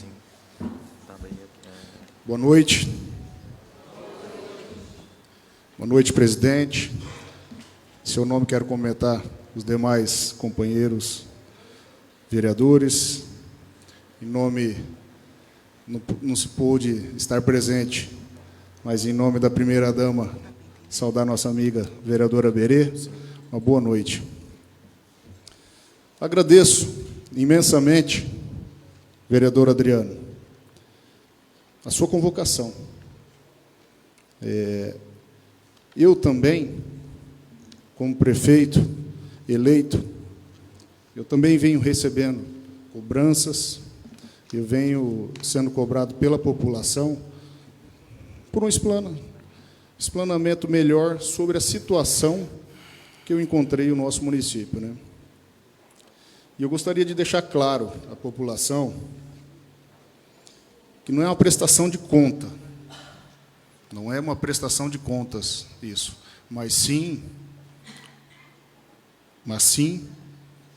sim. Tá bem, Boa noite. Boa noite, presidente. Em seu nome, quero cumprimentar os demais companheiros vereadores. Em nome, não se pôde estar presente, mas em nome da primeira-dama, saudar nossa amiga vereadora Berê. Uma boa noite. Agradeço imensamente, vereador Adriano, a sua convocação. Eu também, como prefeito eleito, eu também venho recebendo cobranças, eu venho sendo cobrado pela população por um explanamento melhor sobre a situação que eu encontrei no nosso município, né? E eu gostaria de deixar claro à população que não é uma prestação de conta, não é uma prestação de contas isso, mas sim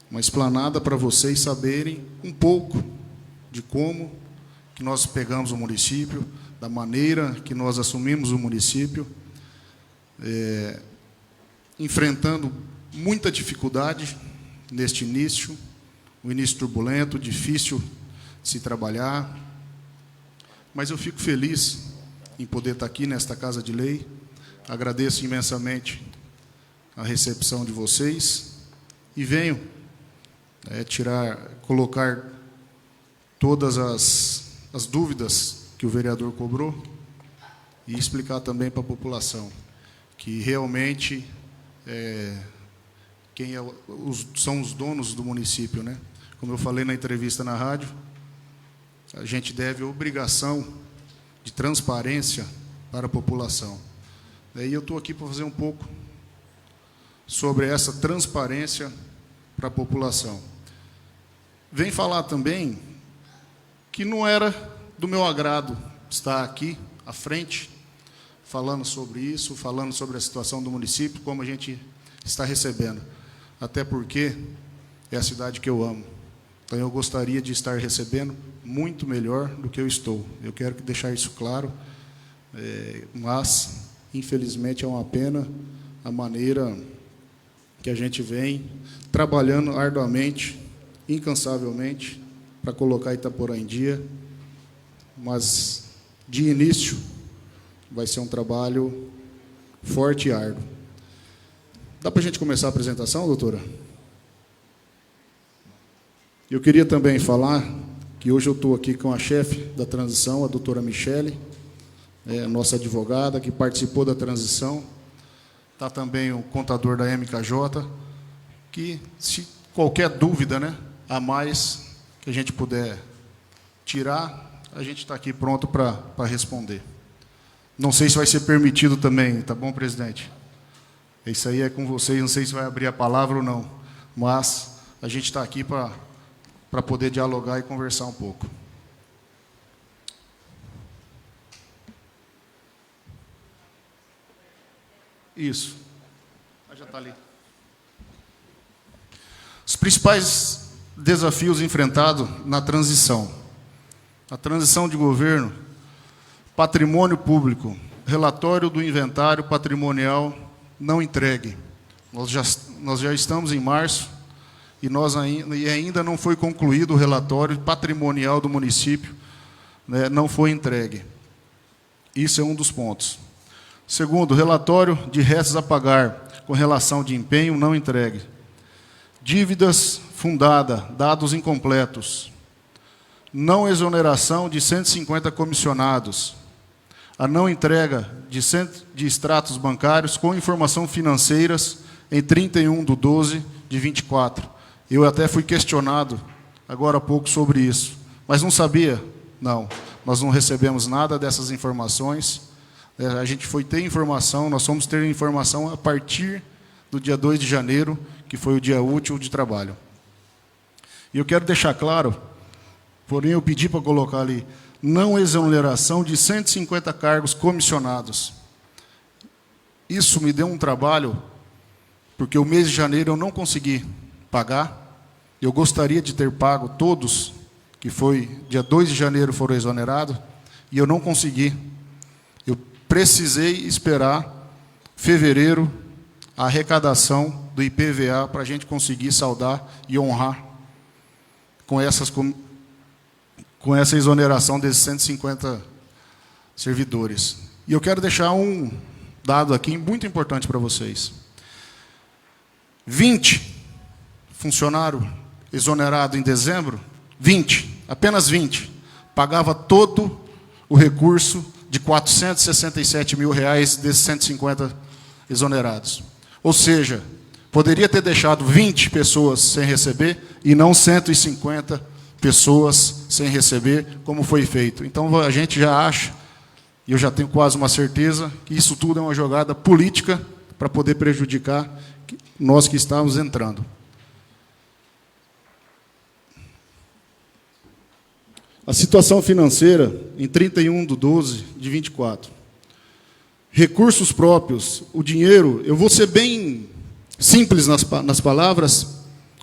uma explanada para vocês saberem um pouco de como que nós pegamos o município, da maneira que nós assumimos o município, enfrentando muita dificuldade neste início, um início turbulento, difícil de se trabalhar, mas eu fico feliz em poder estar aqui nesta Casa de Lei. Agradeço imensamente a recepção de vocês e venho colocar todas as dúvidas que o vereador cobrou e explicar também para a população que realmente são os donos do município, né? Como eu falei na entrevista na rádio, a gente deve obrigação de transparência para a população. Daí eu estou aqui para fazer um pouco sobre essa transparência para a população. Vem falar também que não era do meu agrado estar aqui à frente, falando sobre isso, falando sobre a situação do município, como a gente está recebendo. Até porque é a cidade que eu amo. Então, eu gostaria de estar recebendo muito melhor do que eu estou. Eu quero deixar isso claro, mas, infelizmente, é uma pena a maneira que a gente vem trabalhando arduamente, incansavelmente, para colocar Itaporã em dia, mas, de início, vai ser um trabalho forte e árduo. Dá para a gente começar a apresentação, doutora? Eu queria também falar que hoje eu estou aqui com a chefe da transição, a doutora Michele, nossa advogada, que participou da transição. Está também o contador da MKJ, que, se qualquer dúvida, né, a mais que a gente puder tirar, a gente está aqui pronto para responder. Não sei se vai ser permitido também, tá bom, presidente? Isso aí é com vocês, não sei se vai abrir a palavra ou não, mas a gente está aqui para poder dialogar e conversar um pouco. Isso. Já está ali. Os principais desafios enfrentados na transição. A transição de governo, patrimônio público, relatório do inventário patrimonial não entregue. Nós já estamos em março e ainda não foi concluído o relatório patrimonial do município, né, não foi entregue. Isso é um dos pontos. Segundo, relatório de restos a pagar com relação de empenho não entregue. Dívidas fundada, dados incompletos. Não exoneração de 150 comissionados. A não entrega de extratos bancários com informação financeiras em 31/12/24. Eu até fui questionado agora há pouco sobre isso. Mas não sabia? Não. Nós não recebemos nada dessas informações. A gente foi ter informação, nós fomos ter informação a partir do dia 2 de janeiro, que foi o dia útil de trabalho. E eu quero deixar claro, porém eu pedi para colocar ali, não exoneração de 150 cargos comissionados. Isso me deu um trabalho, porque o mês de janeiro eu não consegui pagar. Eu gostaria de ter pago todos que foi dia 2 de janeiro, foram exonerados, e eu não consegui. Eu precisei esperar fevereiro a arrecadação do IPVA para a gente conseguir saldar e honrar com essa exoneração desses 150 servidores. E eu quero deixar um dado aqui muito importante para vocês. 20 funcionários exonerados em dezembro, 20, apenas 20, pagava todo o recurso de R$ 467 mil desses 150 exonerados. Ou seja, poderia ter deixado 20 pessoas sem receber e não 150 pessoas sem receber, como foi feito. Então, a gente já acha, e eu já tenho quase uma certeza, que isso tudo é uma jogada política para poder prejudicar nós que estávamos entrando. A situação financeira, em 31/12/24. Recursos próprios, o dinheiro, eu vou ser bem simples nas palavras,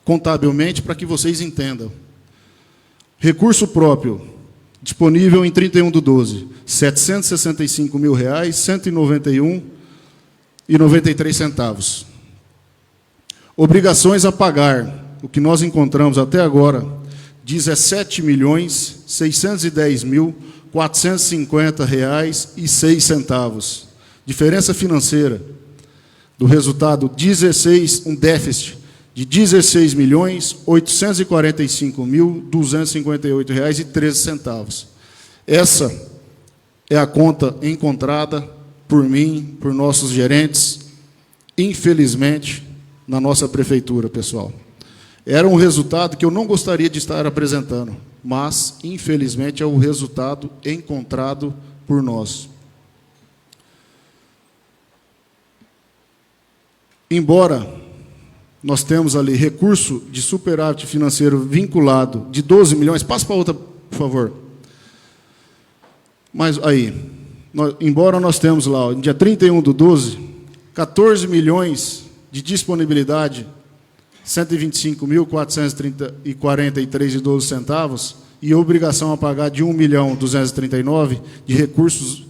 contabilmente, para que vocês entendam. Recurso próprio, disponível em 31/12, R$ 765 mil, 191,93 centavos. Obrigações a pagar, o que nós encontramos até agora, R$ 17.610.450,06. Diferença financeira do resultado, um déficit de R$ 16.845.258,13. Essa é a conta encontrada por mim, por nossos gerentes, infelizmente, na nossa prefeitura, pessoal. Era um resultado que eu não gostaria de estar apresentando, mas, infelizmente, é o resultado encontrado por nós. Embora nós temos ali recurso de superávit financeiro vinculado de 12 milhões, passa para outra, por favor. Mas aí, embora nós temos lá, no dia 31/12, 14 milhões de disponibilidade, 125.443,12 centavos, e obrigação a pagar de 1.239.000 de recursos,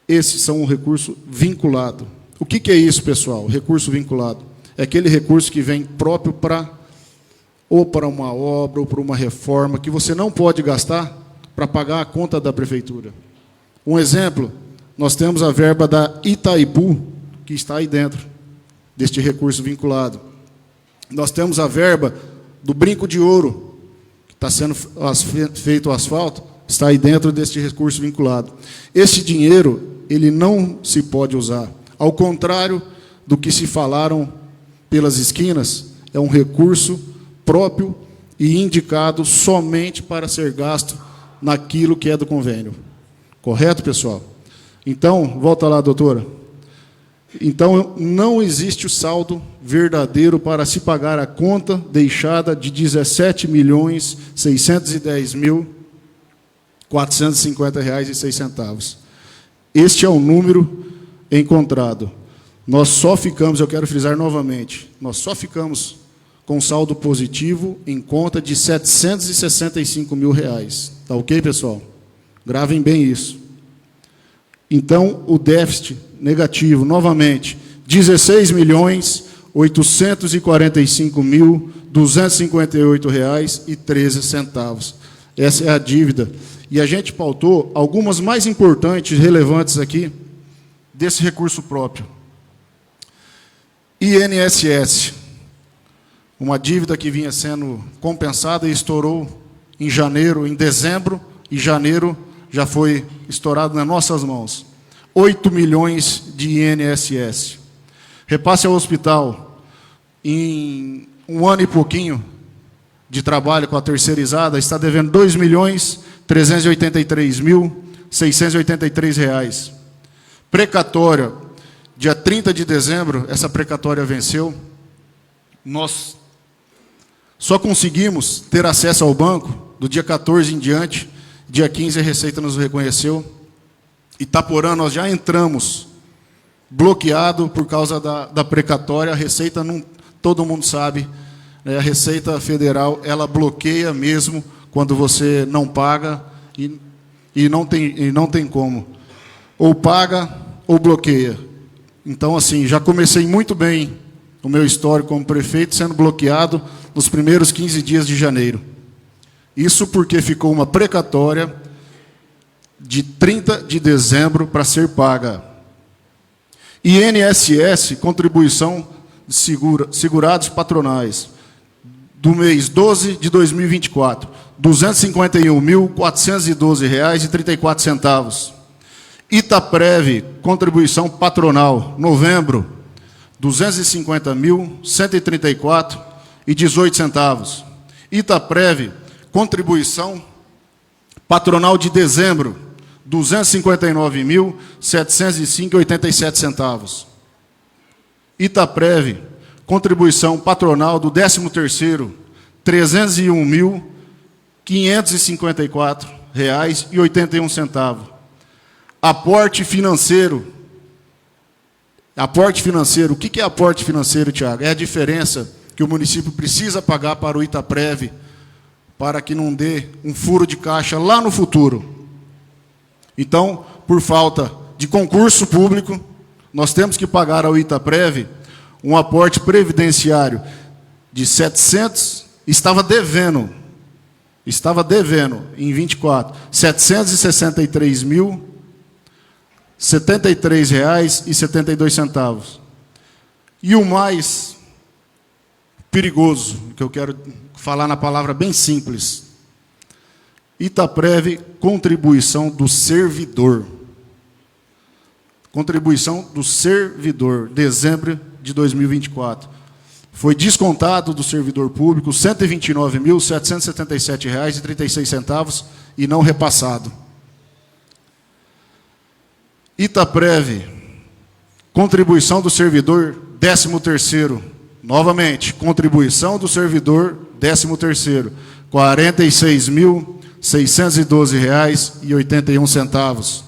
esses são um recurso vinculado. O que é isso, pessoal? Recurso vinculado. É aquele recurso que vem próprio ou para uma obra, ou para uma reforma, que você não pode gastar para pagar a conta da prefeitura. Um exemplo, nós temos a verba da Itaipu, que está aí dentro deste recurso vinculado. Nós temos a verba do Brinco de Ouro, que está sendo feito o asfalto, está aí dentro deste recurso vinculado. Esse dinheiro, ele não se pode usar. Ao contrário do que se falaram pelas esquinas, é um recurso próprio e indicado somente para ser gasto naquilo que é do convênio. Correto, pessoal? Então, volta lá, doutora. Então, não existe o saldo verdadeiro para se pagar a conta deixada de R$ 17.610.450,06. Este é o número encontrado. Nós só ficamos, eu quero frisar novamente, nós só ficamos com saldo positivo em conta de R$ 765 mil. Tá ok, pessoal? Gravem bem isso. Então, o déficit negativo, novamente, R$ 16.845.258,13. Essa é a dívida. E a gente pautou algumas mais importantes, relevantes aqui, desse recurso próprio. INSS, uma dívida que vinha sendo compensada e estourou em janeiro, em dezembro, e janeiro já foi estourado nas nossas mãos. 8 milhões de INSS. Repasse ao hospital, em um ano e pouquinho de trabalho com a terceirizada, está devendo R$ 2.383.683. Precatória, dia 30 de dezembro, essa precatória venceu. Nós só conseguimos ter acesso ao banco do dia 14 em diante. Dia 15 a Receita nos reconheceu. Itaporã, nós já entramos bloqueado por causa da precatória. A Receita, não, todo mundo sabe, né, a Receita Federal, ela bloqueia mesmo quando você não paga e não tem como. Ou paga ou bloqueia. Então, assim, já comecei muito bem o meu histórico como prefeito, sendo bloqueado nos primeiros 15 dias de janeiro. Isso porque ficou uma precatória de 30 de dezembro para ser paga. INSS, contribuição de segurados patronais, do mês 12 de 2024, R$ 251.412,34. Itaprev, contribuição patronal, novembro, R$ 250.134,18. Itaprev, contribuição patronal de dezembro, R$ 259.705,87. Itaprev, contribuição patronal do 13º, R$ 301.554,81. Aporte financeiro. Aporte financeiro. O que é aporte financeiro, Tiago? É a diferença que o município precisa pagar para o Itaprev, para que não dê um furo de caixa lá no futuro. Então, por falta de concurso público, nós temos que pagar ao Itaprev um aporte previdenciário de 700, estava devendo em 24, R$ 763.073,72. E o mais perigoso, que eu quero falar na palavra bem simples, Itaprev, contribuição do servidor. Contribuição do servidor, dezembro de 2024. Foi descontado do servidor público R$ 129.777,36 e não repassado. Itaprev, contribuição do servidor, 13º. Novamente, contribuição do servidor, 13º, R$ 46.612,81.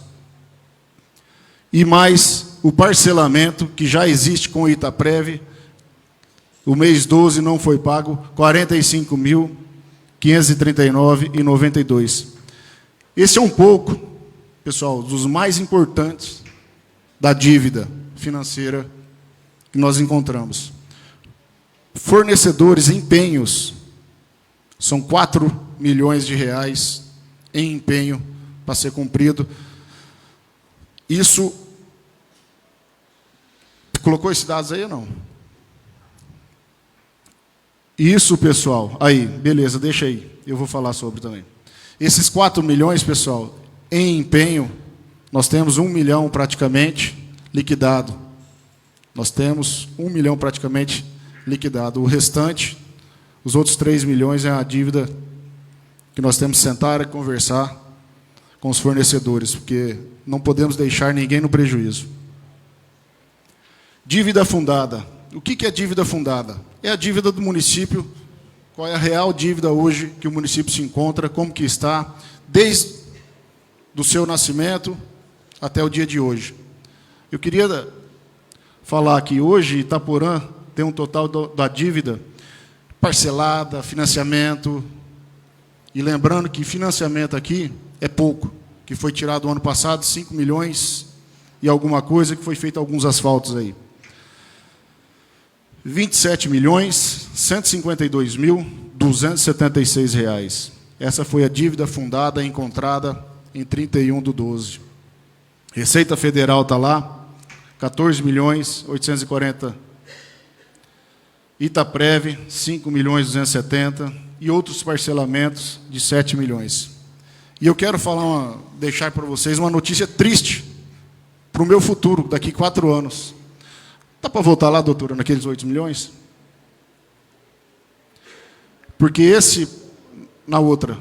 E mais o parcelamento que já existe com o Itaprev, o mês 12 não foi pago, R$ 45.539,92. Esse é um pouco, pessoal, dos mais importantes da dívida financeira que nós encontramos. Fornecedores, empenhos, são 4 milhões de reais em empenho para ser cumprido. Isso, colocou esses dados aí ou não? Isso, pessoal, aí, beleza, deixa aí, eu vou falar sobre também. Esses 4 milhões, pessoal, em empenho, nós temos 1 milhão praticamente liquidado. Nós temos 1 milhão praticamente liquidado. O restante, os outros 3 milhões é a dívida que nós temos que sentar e conversar com os fornecedores, porque não podemos deixar ninguém no prejuízo. Dívida fundada. O que é dívida fundada? É a dívida do município. Qual é a real dívida hoje que o município se encontra, como que está, desde do seu nascimento até o dia de hoje. Eu queria falar que hoje Itaporã tem um total da dívida parcelada, financiamento, e lembrando que financiamento aqui é pouco, que foi tirado o ano passado, 5 milhões e alguma coisa, que foi feito alguns asfaltos aí. R$ 27.152.276. Essa foi a dívida fundada encontrada em 31/12. Receita Federal está lá, 14.840. Itaprev, 5.270. E outros parcelamentos de 7 milhões. E eu quero deixar para vocês uma notícia triste para o meu futuro, daqui 4 anos. Dá para voltar lá, doutora, naqueles 8 milhões? Porque esse, na outra,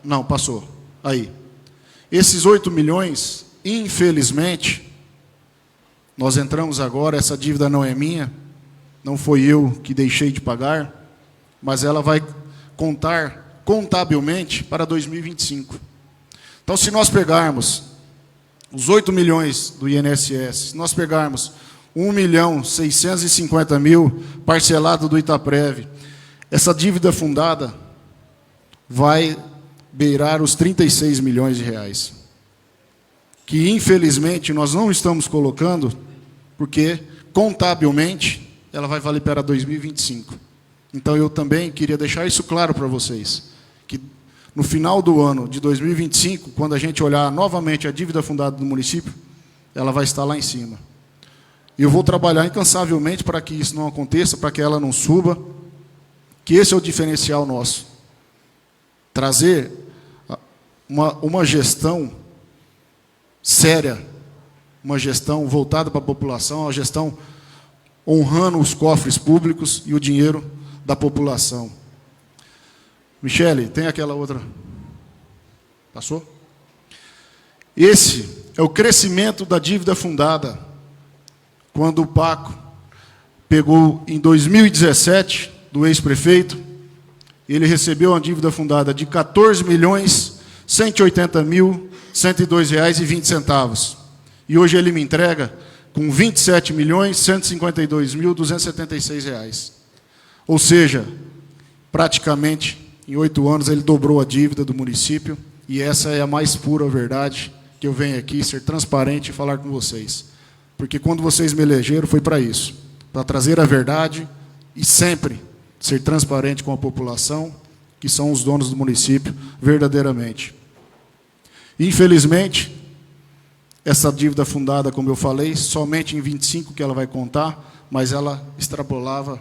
não, passou, aí. Esses 8 milhões, infelizmente, nós entramos agora, essa dívida não é minha, não foi eu que deixei de pagar, mas ela vai contar contabilmente para 2025. Então, se nós pegarmos os 8 milhões do INSS, se nós pegarmos 1.650.000 parcelado do Itaprev, essa dívida fundada, vai beirar os 36 milhões de reais. Que, infelizmente, nós não estamos colocando, porque, contabilmente, ela vai valer para 2025. Então, eu também queria deixar isso claro para vocês, que no final do ano de 2025, quando a gente olhar novamente a dívida fundada do município, ela vai estar lá em cima. E eu vou trabalhar incansavelmente para que isso não aconteça, para que ela não suba, que esse é o diferencial nosso. Trazer uma gestão séria, uma gestão voltada para a população, uma gestão honrando os cofres públicos e o dinheiro da população. Michele, tem aquela outra? Passou? Esse é o crescimento da dívida fundada. Quando o Paco pegou em 2017, do ex-prefeito, ele recebeu uma dívida fundada de R$ 14.180.102,20. E hoje ele me entrega com R$ 27.152.276. Ou seja, praticamente, em 8 anos, ele dobrou a dívida do município, e essa é a mais pura verdade que eu venho aqui ser transparente e falar com vocês. Porque quando vocês me elegeram, foi para isso, para trazer a verdade e sempre ser transparente com a população, que são os donos do município, verdadeiramente. Infelizmente, essa dívida fundada, como eu falei, somente em 25 que ela vai contar, mas ela extrapolava,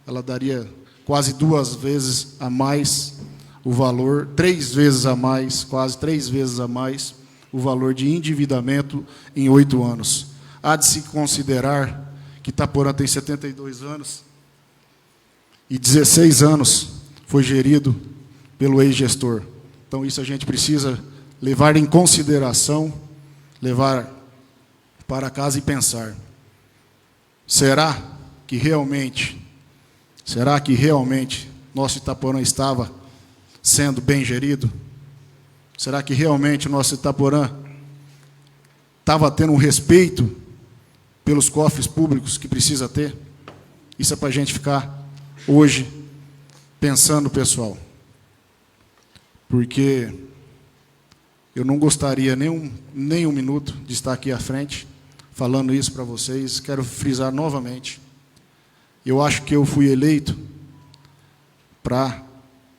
ela daria quase 2 vezes a mais o valor, 3 vezes a mais, quase 3 vezes a mais, o valor de endividamento em 8 anos. Há de se considerar que Itaporã tem 72 anos e 16 anos foi gerido pelo ex-gestor. Então, isso a gente precisa levar em consideração, levar para casa e pensar. Será que realmente nosso Itaporã estava sendo bem gerido? Será que realmente o nosso Itaporã estava tendo um respeito pelos cofres públicos que precisa ter? Isso é para a gente ficar hoje pensando, pessoal. Porque eu não gostaria nem um minuto de estar aqui à frente falando isso para vocês. Quero frisar novamente. Eu acho que eu fui eleito para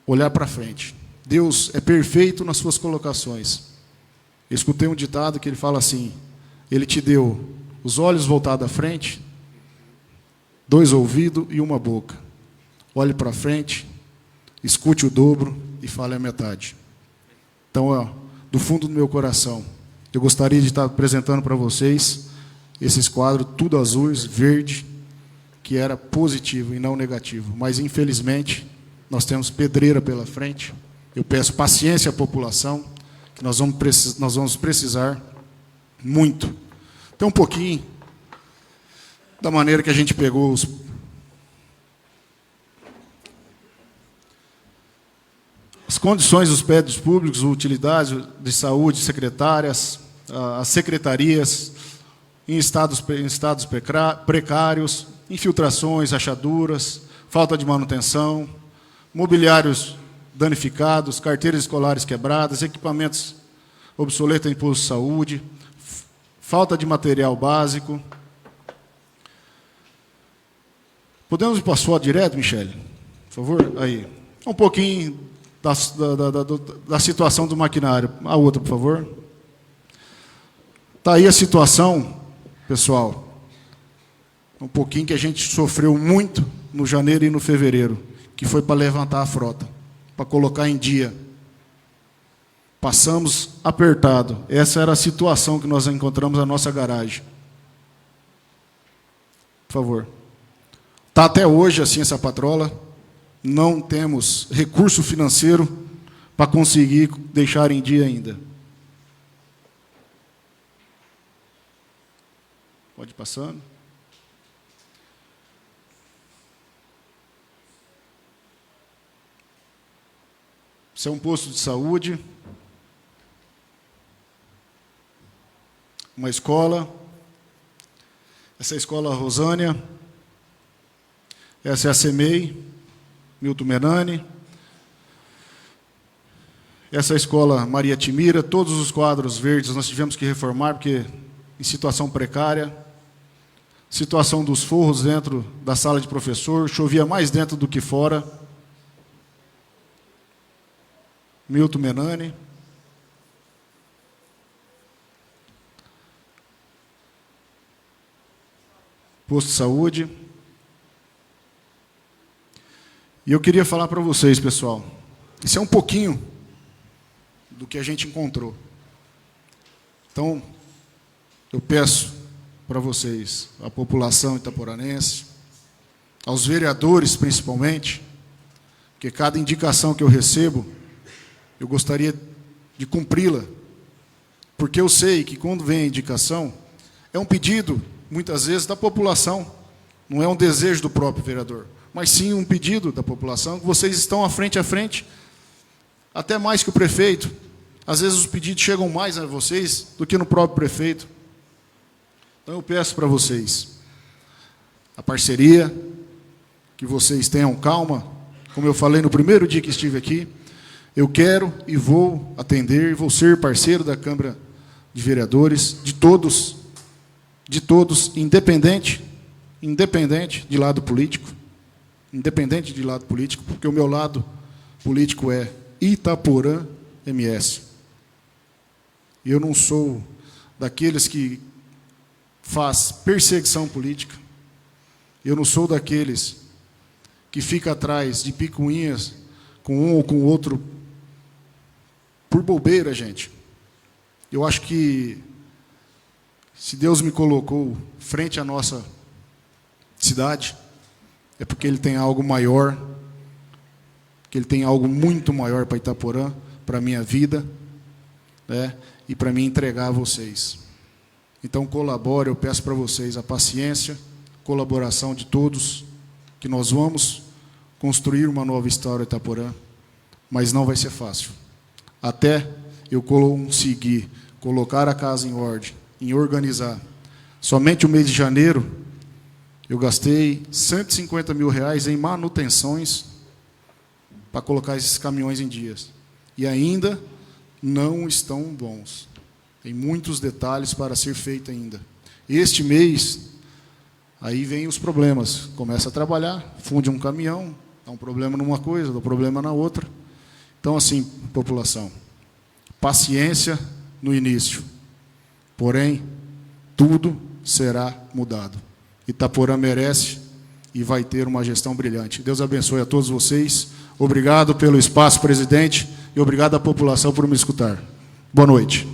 olhar para frente. Deus é perfeito nas suas colocações. Eu escutei um ditado que ele fala assim: Ele te deu os olhos voltados à frente, 2 ouvidos e 1 boca. Olhe para frente, escute o dobro e fale a metade. Então, do fundo do meu coração, eu gostaria de estar apresentando para vocês esses quadros, tudo azuis, verde, que era positivo e não negativo. Mas, infelizmente, nós temos pedreira pela frente. Eu peço paciência à população, que nós vamos precisar muito. Então, um pouquinho da maneira que a gente pegou as condições dos prédios públicos, utilidades de saúde, secretárias, as secretarias, em estados precários, infiltrações, rachaduras, falta de manutenção, mobiliários danificados, carteiras escolares quebradas, equipamentos obsoletos em posto de saúde, falta de material básico. Podemos ir para a foto direto, Michele? Por favor? Aí. Um pouquinho da situação do maquinário. A outra, por favor. Está aí a situação, pessoal. Um pouquinho que a gente sofreu muito no janeiro e no fevereiro, que foi para levantar a frota, para colocar em dia. Passamos apertado. Essa era a situação que nós encontramos na nossa garagem. Por favor. Está até hoje assim essa patrola. Não temos recurso financeiro para conseguir deixar em dia ainda. Pode ir passando. Isso é um posto de saúde, uma escola. Essa é a escola Rosânia. Essa é a CEMEI, Milton Menani. Essa escola Maria Timira, todos os quadros verdes nós tivemos que reformar, porque em situação precária. Situação dos forros dentro da sala de professor, chovia mais dentro do que fora. Milton Menani. Posto de saúde. E eu queria falar para vocês, pessoal, isso é um pouquinho do que a gente encontrou. Então, eu peço para vocês, a população itaporanense, aos vereadores principalmente, que cada indicação que eu recebo, eu gostaria de cumpri-la, porque eu sei que quando vem a indicação, é um pedido, muitas vezes, da população, não é um desejo do próprio vereador, mas sim um pedido da população, que vocês estão frente a frente, até mais que o prefeito. Às vezes os pedidos chegam mais a vocês do que no próprio prefeito. Então eu peço para vocês a parceria, que vocês tenham calma, como eu falei no primeiro dia que estive aqui, eu quero e vou atender, vou ser parceiro da Câmara de Vereadores, de todos, independente de lado político, porque o meu lado político é Itaporã MS. Eu não sou daqueles que faz perseguição política, eu não sou daqueles que fica atrás de picuinhas com um ou com o outro por bobeira, gente. Eu acho que se Deus me colocou frente à nossa cidade, é porque Ele tem algo maior, que Ele tem algo muito maior para Itaporã, para a minha vida, né, e para mim entregar a vocês. Então colabore, eu peço para vocês a paciência, colaboração de todos, que nós vamos construir uma nova história Itaporã, mas não vai ser fácil. Até eu conseguir colocar a casa em ordem, em organizar. Somente o mês de janeiro, eu gastei R$150 mil em manutenções para colocar esses caminhões em dias. E ainda não estão bons. Tem muitos detalhes para ser feito ainda. Este mês, aí vem os problemas. Começa a trabalhar, funde um caminhão, dá um problema numa coisa, dá um problema na outra. Então, assim, população, paciência no início. Porém, tudo será mudado. Itaporã merece e vai ter uma gestão brilhante. Deus abençoe a todos vocês. Obrigado pelo espaço, presidente, e obrigado à população por me escutar. Boa noite.